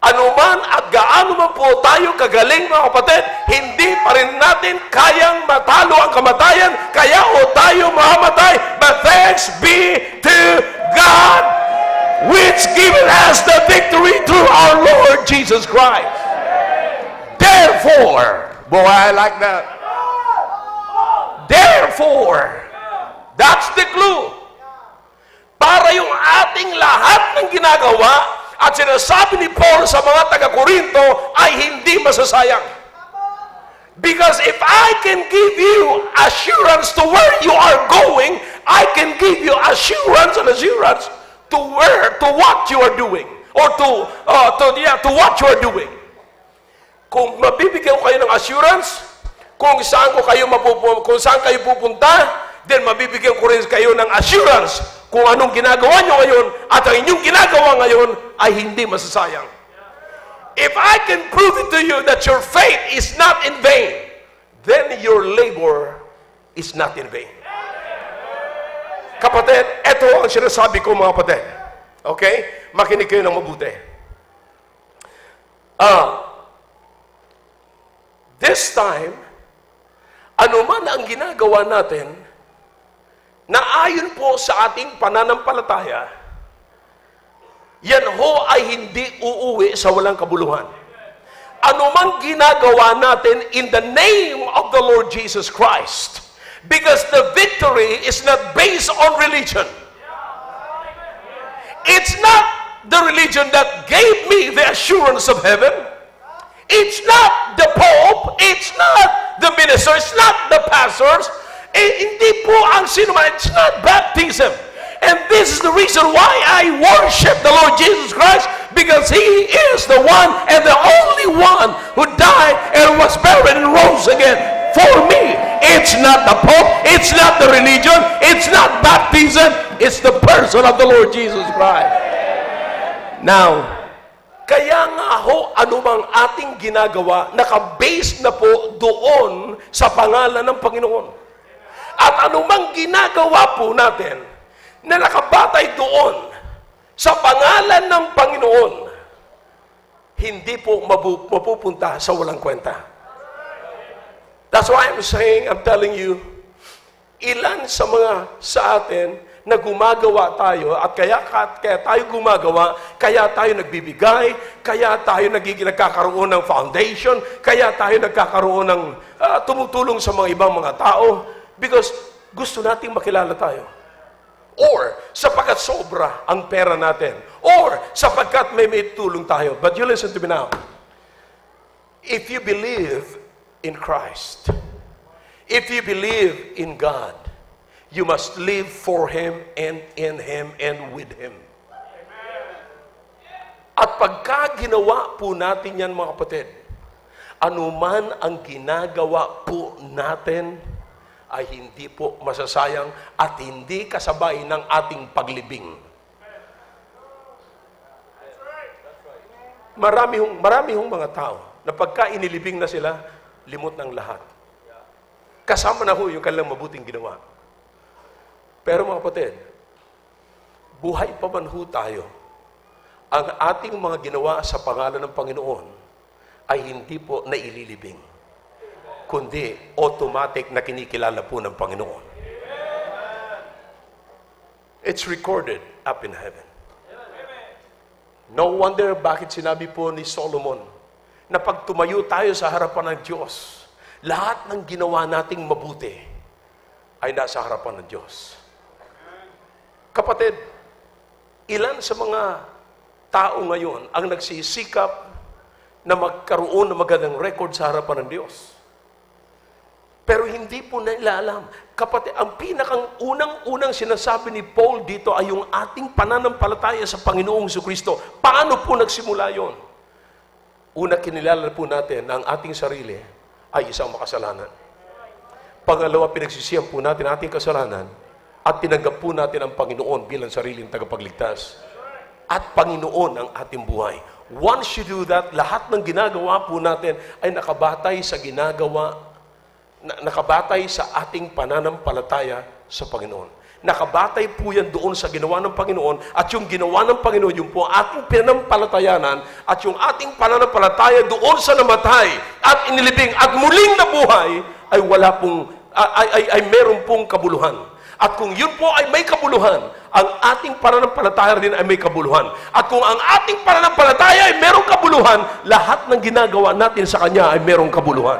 Anuman at gaano man po tayo kagaling mga kapatid, hindi pa rin natin kayang matalo ang kamatayan, kaya o tayo mahamatay. But thanks be to God, which given us the victory through our Lord Jesus Christ. Therefore, boy, I like that. Therefore, that's the clue. Para yung ating lahat ng ginagawa at sinasabi ni Paul sa mga taga-Korinto ay hindi masasayang. Because if I can give you assurance to where you are going, I can give you assurance to what you are doing. Or to what you are doing. Kung mabibigyan ko kayo ng assurance, kung saan kayo pupunta, then mabibigyan ko rin kayo ng assurance kung anong ginagawa nyo ngayon at ang inyong ginagawa ngayon ay hindi masasayang. If I can prove it to you that your faith is not in vain, then your labor is not in vain. Kapatid, ito ang sinasabi ko mga kapatid. Okay? Makinig kayo ng mabuti. This time, anuman ang ginagawa natin, na ayon po sa ating pananampalataya, yan ho ay hindi uuwi sa walang kabuluhan. Anumang ginagawa natin in the name of the Lord Jesus Christ, because the victory is not based on religion. It's not the religion that gave me the assurance of heaven. It's not the Pope. It's not the minister. It's not the pastors. Hindi po ang sinuman. It's not baptism. And this is the reason why I worship the Lord Jesus Christ, because He is the one and the only one who died and was buried and rose again for me. It's not the Pope. It's not the religion. It's not baptism. It's the person of the Lord Jesus Christ. Now, kaya nga ho, anumang ating ginagawa, nakabase na po doon sa pangalan ng Panginoon. At anumang ginagawa po natin na nakabatay doon sa pangalan ng Panginoon, hindi po mapupunta sa walang kwenta. That's why I'm telling you, ilan sa atin na gumagawa tayo at kaya tayo gumagawa, kaya tayo nagbibigay, kaya tayo nagkakaroon ng foundation, kaya tayo nagkakaroon ng tumutulong sa mga ibang mga tao because gusto nating makilala tayo. Or sapagkat sobra ang pera natin. Or sapagkat may tulong tayo. But you listen to me now. If you believe in Christ, if you believe in God, you must live for Him and in Him and with Him. At pagka ginawa po natin yan mga kapatid, anuman ang ginagawa po natin, ay hindi po masasayang at hindi kasabay ng ating paglibing. Marami hong mga tao na pagka inilibing na sila, limot ng lahat. Kasama na ho yung kanilang mabuting ginawa. Pero mga kapatid, buhay pa man ho tayo, ang ating mga ginawa sa pangalan ng Panginoon ay hindi po naililibing, kundi automatic na kinikilala po ng Panginoon. It's recorded up in heaven. No wonder bakit sinabi po ni Solomon na pag tumayo tayo sa harapan ng Diyos, lahat ng ginawa nating mabuti ay nasa harapan ng Diyos. Kapatid, ilan sa mga tao ngayon ang nagsisikap na magkaroon ng magandang record sa harapan ng Diyos? Pero hindi po nila alam. Kapatid, ang pinakang unang sinasabi ni Paul dito ay yung ating pananampalataya sa Panginoong Jesucristo. Paano po nagsimula yon? Una, kinilala po natin na ang ating sarili ay isang makasalanan. Pangalawa, pinagsisihan po natin ang ating kasalanan at tinanggap po natin ang Panginoon bilang sariling tagapagligtas. At Panginoon ang ating buhay. Once you do that, lahat ng ginagawa po natin ay nakabatay sa ating pananampalataya sa Panginoon. Nakabatay po yan doon sa ginawa ng Panginoon at yung ginawa ng Panginoon, yung po ating pananampalatayanan at yung ating pananampalataya doon sa namatay at inilibing at muling nabuhay ay wala pong, ay meron pong kabuluhan. At kung yun po ay may kabuluhan, ang ating pananampalataya rin ay may kabuluhan. At kung ang ating pananampalataya ay merong kabuluhan, lahat ng ginagawa natin sa Kanya ay merong kabuluhan.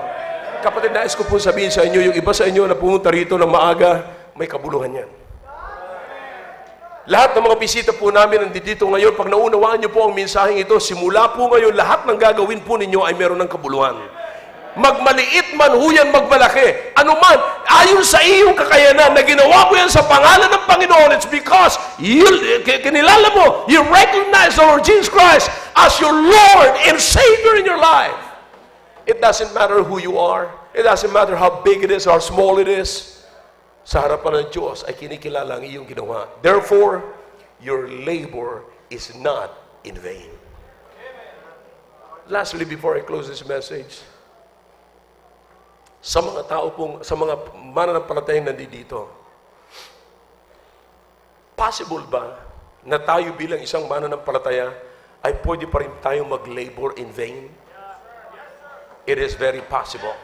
Kapatid, nais ko po sabihin sa inyo, yung iba sa inyo na pumunta rito ng maaga, may kabuluhan yan. Lahat ng mga bisita po namin nandito ngayon, pag naunawaan niyo po ang mensaheng ito, simula po ngayon, lahat ng gagawin po ninyo ay meron ng kabuluhan. Magmaliit man huyan magmalaki, anuman, ayon sa iyong kakayanan na ginawa mo yan sa pangalan ng Panginoon, it's because kinilala mo, you recognize the Lord Jesus Christ as your Lord and Savior in your life. It doesn't matter who you are. It doesn't matter how big it is or how small it is. Sa harapan ng Diyos ay kinikilala ang iyong ginawa. Therefore, your labor is not in vain. Lastly, before I close this message, sa mga tao pong, sa mga mananampalatayang nandito, possible ba na tayo bilang isang mananampalataya ay pwede pa rin tayong mag-labor in vain? It is very possible.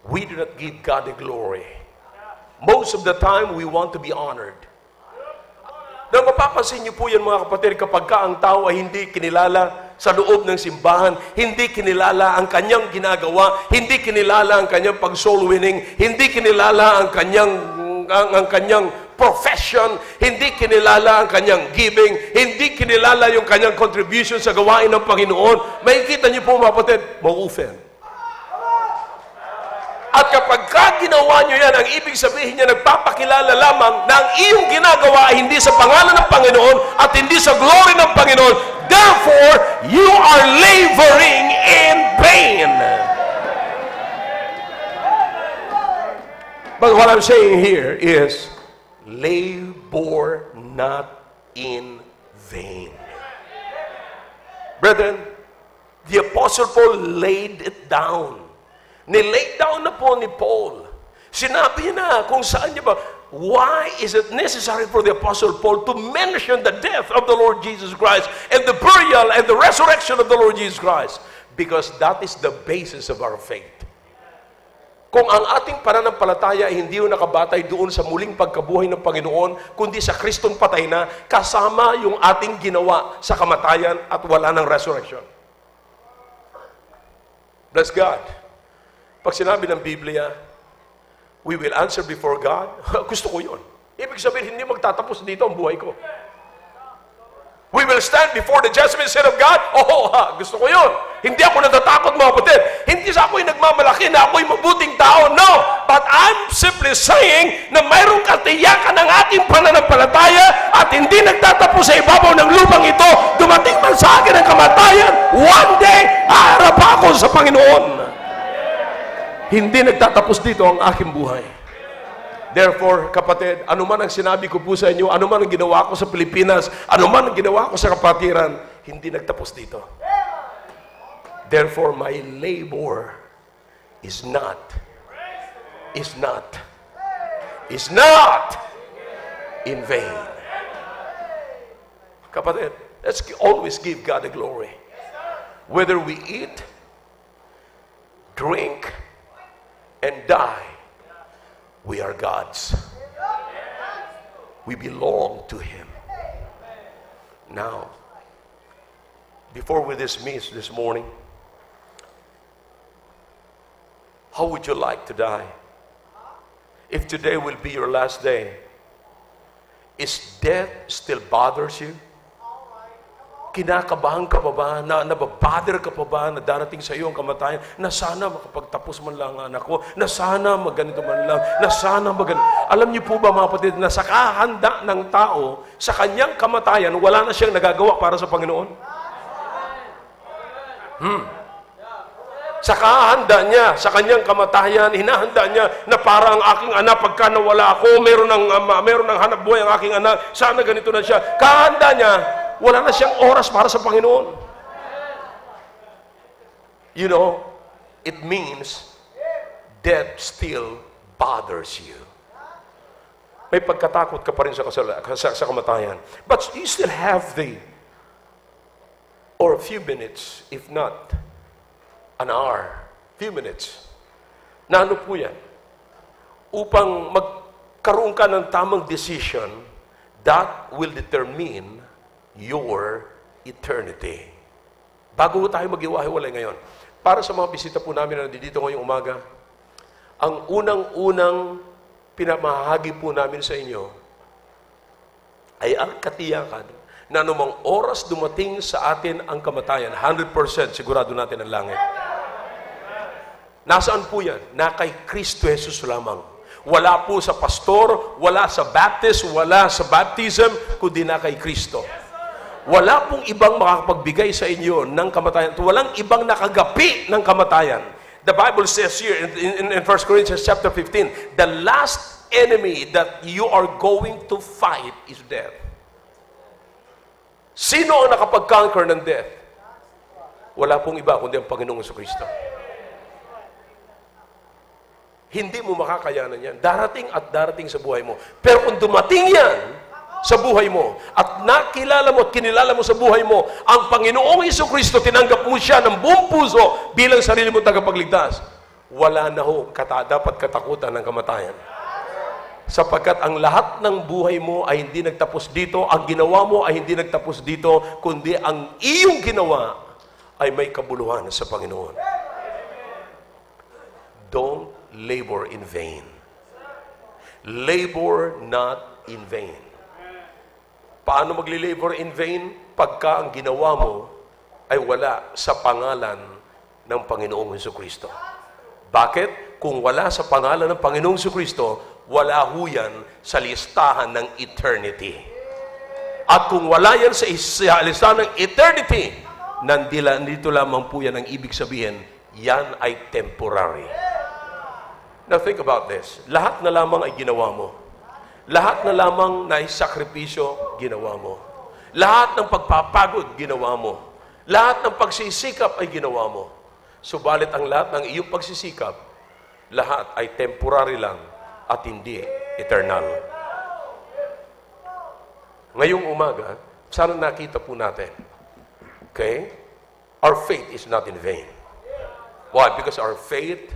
We do not give God the glory. Most of the time, we want to be honored. Na mapapansin niyo po yan mga kapatid, kapag ka ang tao ay hindi kinilala sa loob ng simbahan, hindi kinilala ang kanyang ginagawa, hindi kinilala ang kanyang pag-soul winning, hindi kinilala ang kanyang profession, hindi kinilala ang kanyang giving, hindi kinilala yung kanyang contribution sa gawain ng Panginoon, makikita niyo po mga kapatid, ma-offend. At kapag ginawa niyo yan, ang ibig sabihin niya, nagpapakilala lamang na ang iyong ginagawa ay hindi sa pangalan ng Panginoon at hindi sa glory ng Panginoon. Therefore, you are laboring in vain. But what I'm saying here is, labor not in vain. Brethren, The Apostle Paul laid it down. Nilay down na po ni Paul. Sinabi na kung saan niya ba, why is it necessary for the Apostle Paul to mention the death of the Lord Jesus Christ and the burial and the resurrection of the Lord Jesus Christ? Because that is the basis of our faith. Kung ang ating pananampalataya ay hindi yung nakabatay doon sa muling pagkabuhay ng Panginoon, kundi sa Kristong patay na, kasama yung ating ginawa sa kamatayan at wala ng resurrection. Bless God. Pag sinabi ng Biblia, we will answer before God, gusto ko yun. Ibig sabihin, hindi magtatapos dito ang buhay ko. We will stand before the judgment seat of God. Gusto ko yun. Hindi ako natatakot, mga kapatid. Hindi sa ako'y nagmamalaki na ako'y mabuting tao. No! But I'm simply saying na mayroong katiyakan ng ating pananampalataya at hindi nagtatapos sa ibabaw ng lupang ito. Dumating man sa akin ang kamatayan, one day, haharap ako sa Panginoon. Hindi nagtatapos dito ang aking buhay. Therefore, kapatid, anuman ang sinabi ko po sa inyo, anuman ang ginawa ko sa Pilipinas, anuman ang ginawa ko sa kapatiran, hindi nagtapos dito. Therefore, my labor is not in vain. Kapatid, let's always give God the glory. Whether we eat, drink, and die, we are God's. We belong to Him. Now, before we dismiss this morning, how would you like to die? If today will be your last day, is death still bothers you? Kinakabahan ka pa ba? Nababother ka pa ba na darating sa iyo ang kamatayan? Na sana makapagtapos man lang ang anak ko. Na sana maganito man lang. Na sana maganito. Alam niyo po ba, mga kapatid, na sa kahanda ng tao, sa kanyang kamatayan, wala na siyang nagagawa para sa Panginoon? Sa kahanda niya, sa kanyang kamatayan, hinahanda niya na parang aking anak, pagka nawala ako, meron ng hanap buhay ang aking anak, sana ganito na siya. Kahanda niya, wala na siyang oras para sa Panginoon. You know, it means death still bothers you. May pagkatakot ka pa rin sa kamatayan. But you still have or a few minutes, if not an hour, few minutes, na ano po yan? Upang magkaroon ka ng tamang decision that will determine your eternity. Bago tayo mag-iwahiwalay ngayon, para sa mga bisita po namin na nandito ngayong umaga, ang unang-unang pinamahagi po namin sa inyo ay ang katiyakan na anumang oras dumating sa atin ang kamatayan, 100% sigurado natin ang langit. Nasaan po yan? Na kay Kristo Jesus lamang. Wala po sa pastor, wala sa Baptist, wala sa baptism, kundi na kay Kristo. Wala pong ibang makakapagbigay sa inyo ng kamatayan. Walang ibang nakagapi ng kamatayan. The Bible says here in 1 Corinthians chapter 15, the last enemy that you are going to fight is death. Sino ang nakapag-conquer ng death? Wala pong iba kundi ang Panginoong Jesucristo. Hindi mo makakayanan yan. Darating at darating sa buhay mo. Pero kung dumating yan sa buhay mo at nakilala mo at kinilala mo sa buhay mo ang Panginoong Jesucristo, tinanggap mo siya ng buong puso bilang sarili mo tagapagligtas, wala na ho dapat katakutan ng kamatayan. Sapagkat ang lahat ng buhay mo ay hindi nagtapos dito, ang ginawa mo ay hindi nagtapos dito, kundi ang iyong ginawa ay may kabuluhan sa Panginoon. Don't labor in vain. Labor not in vain. Paano magli-labor in vain? Pagka ang ginawa mo ay wala sa pangalan ng Panginoong Jesucristo. Bakit? Kung wala sa pangalan ng Panginoong Jesucristo, wala ho yan sa listahan ng eternity. At kung wala yan sa listahan ng eternity, nandito lamang po yan ang ibig sabihin, yan ay temporary. Now think about this. Lahat na lamang ay ginawa mo. Lahat na lamang na sakripisyo, ginawa mo. Lahat ng pagpapagod, ginawa mo. Lahat ng pagsisikap ay ginawa mo. Subalit ang lahat ng iyong pagsisikap, lahat ay temporary lang at hindi eternal. Ngayong umaga, sana nakita po natin, okay? Our faith is not in vain. Why? Because our faith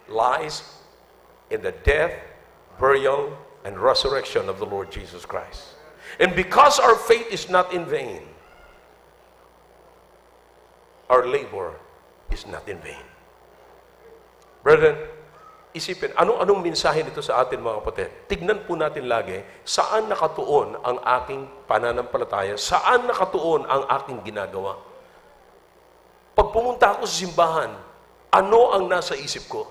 lies in the death, burial, and resurrection of the Lord Jesus Christ. And because our faith is not in vain, our labor is not in vain. Brethren, isipin, anong mensahe nito sa atin mga kapatid? Tignan po natin lagi, saan nakatuon ang aking pananampalataya? Saan nakatuon ang aking ginagawa? Pag pumunta ako sa simbahan, ano ang nasa isip ko?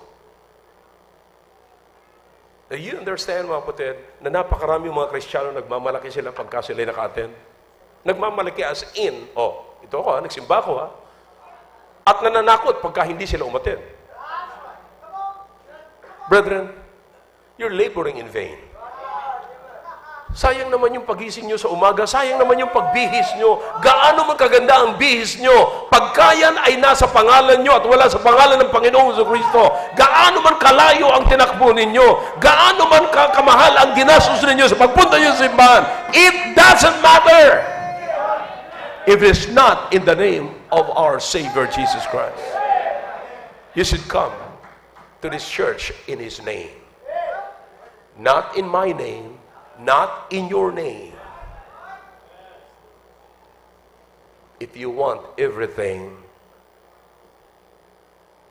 Now, you understand mga kapatid, na napakarami mga Kristiyano nagmamalaki sila pagka sila naka-attend. Nagmamalaki as in, ito ako nagsimba ko at nananakot pagka hindi sila umattend. Brethren, you're laboring in vain. Sayang naman yung pagising nyo sa umaga, sayang naman yung pagbihis nyo. Gaano man kaganda ang bihis nyo, pagka yan ay nasa pangalan nyo at wala sa pangalan ng Panginoong Kristo, gaano man kalayo ang tinakbo ninyo, gaano man kamahal ang ginastos ninyo sa pagpunta nyo sa simbahan, it doesn't matter if it's not in the name of our Savior Jesus Christ. You should come to this church in His name. Not in my name, not in your name. If you want everything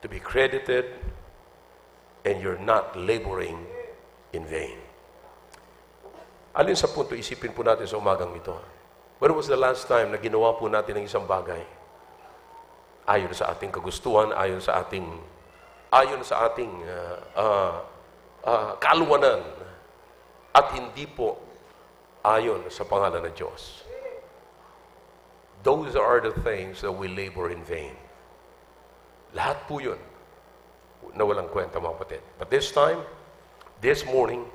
to be credited and you're not laboring in vain. Alin sa punto isipin po natin sa umagang ito? When was the last time na ginawa po natin ng isang bagay? Ayon sa ating kagustuhan, ayon sa ating kaluwanan, at hindi po ayon sa pangalan ng Diyos. Those are the things that we labor in vain. Lahat po yun na walang kwenta mga kapatid. But this time, this morning,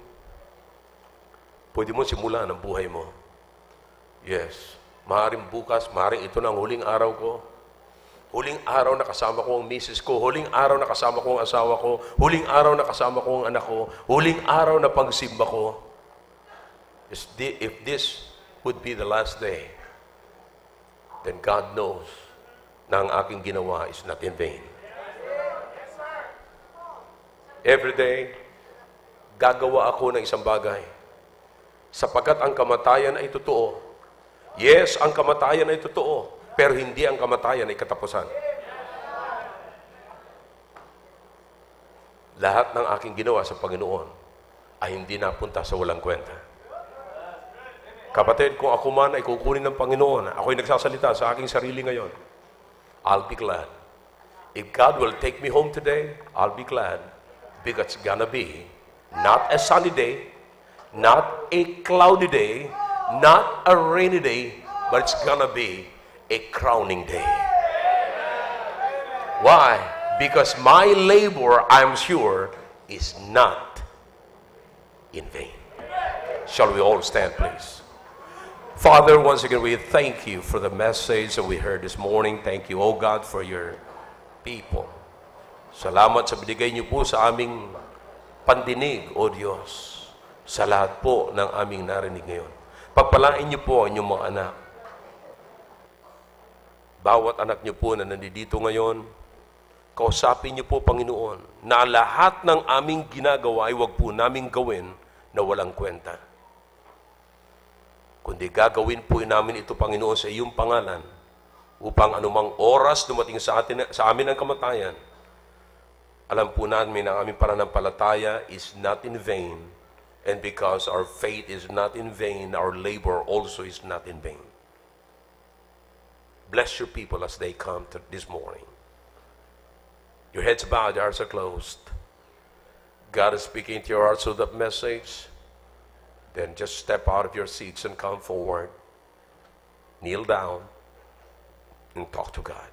pwede mo simulan ang buhay mo. Yes. Maaaring bukas, maaaring ito na ang huling araw ko. Huling araw na kasama ko ang misis ko. Huling araw na kasama ko ang asawa ko. Huling araw na kasama ko ang anak ko. Huling araw na pagsimba ko. If this would be the last day, then God knows na ang aking ginawa is not in vain. Every day, gagawa ako ng isang bagay. Sapagkat ang kamatayan ay totoo. Yes, ang kamatayan ay totoo. Pero hindi ang kamatayan ay katapusan. Lahat ng aking ginawa sa Panginoon ay hindi napunta sa walang kwenta. Kapatid, kung ako man ay kukunin ng Panginoon, ako'y nagsasalita sa aking sarili ngayon, I'll be glad. If God will take me home today, I'll be glad. Because it's gonna be not a sunny day, not a cloudy day, not a rainy day, but it's gonna be a crowning day. Why? Because my labor, I'm sure, is not in vain. Shall we all stand, please? Father, once again, we thank you for the message that we heard this morning. Thank you, oh God, for your people. Salamat sa binigay niyo po sa aming pandinig, O Diyos, sa lahat po ng aming narinig ngayon. Pagpalain niyo po ang inyong mga anak. Bawat anak niyo po na nandito ngayon, kausapin niyo po, Panginoon, na lahat ng aming ginagawa ay wag po naming gawin na walang kwenta. Kundi gagawin po namin ito, Panginoon, sa iyong pangalan, upang anumang oras dumating sa amin ang kamatayan, alam po namin na ang aming pananampalataya is not in vain, and because our faith is not in vain, our labor also is not in vain. Bless your people as they come to this morning. Your heads bowed, your hearts are closed. God is speaking to your hearts with that message. Then just step out of your seats and come forward. Kneel down and talk to God.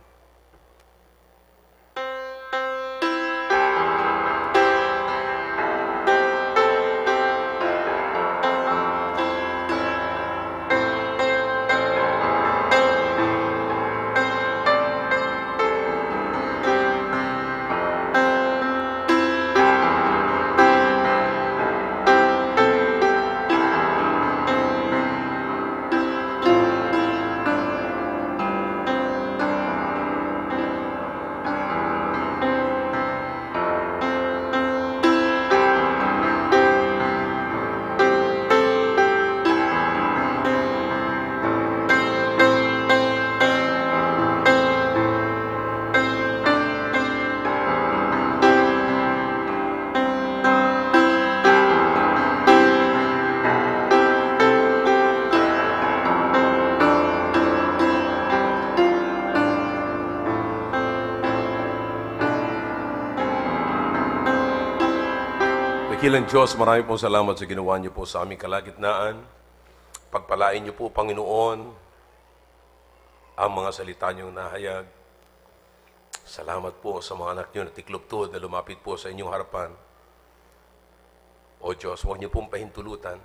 Dakilang Diyos, marami pong salamat sa ginawa niyo po sa aming kalagitnaan. Pagpalain niyo po, Panginoon, ang mga salita niyong nahayag. Salamat po sa mga anak niyo na tiklop-tuhod na lumapit po sa inyong harapan. O Diyos, huwag niyo pong pahintulutan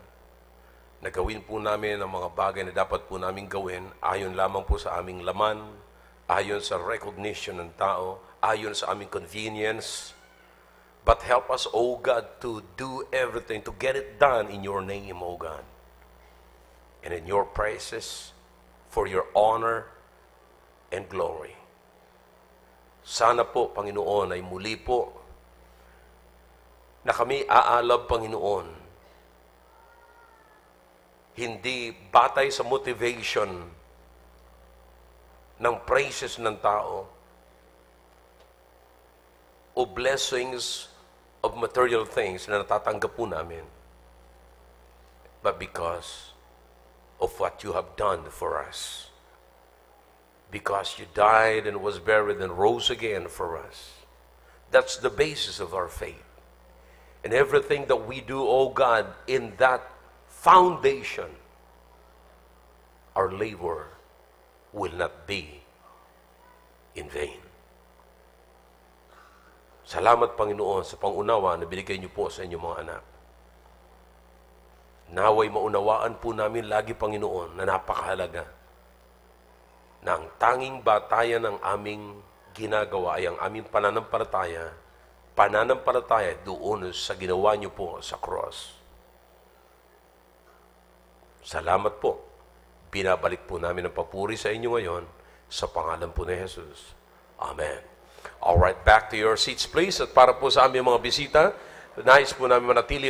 na gawin po namin ang mga bagay na dapat po namin gawin ayon lamang po sa aming laman, ayon sa recognition ng tao, ayon sa aming convenience. But help us, O God, to do everything, to get it done in your name, O God. And in your praises, for your honor and glory. Sana po, Panginoon, ay muli po na kami aalab, Panginoon, hindi batay sa motivation ng praises ng tao o blessings of material things na natatanggap po namin, but because of what you have done for us. Because you died and was buried and rose again for us. That's the basis of our faith. And everything that we do, oh God, in that foundation, our labor will not be in vain. Salamat, Panginoon, sa pangunawa na binigay niyo po sa inyong mga anak. Naway maunawaan po namin lagi, Panginoon, na napakahalaga na ang tanging batayan ng aming ginagawa ay ang aming pananampalataya doon sa ginawa niyo po sa cross. Salamat po. Binabalik po namin ang papuri sa inyo ngayon sa pangalan po ni Jesus. Amen. All right, back to your seats please. At para po sa aming mga bisita, nais po namin manatili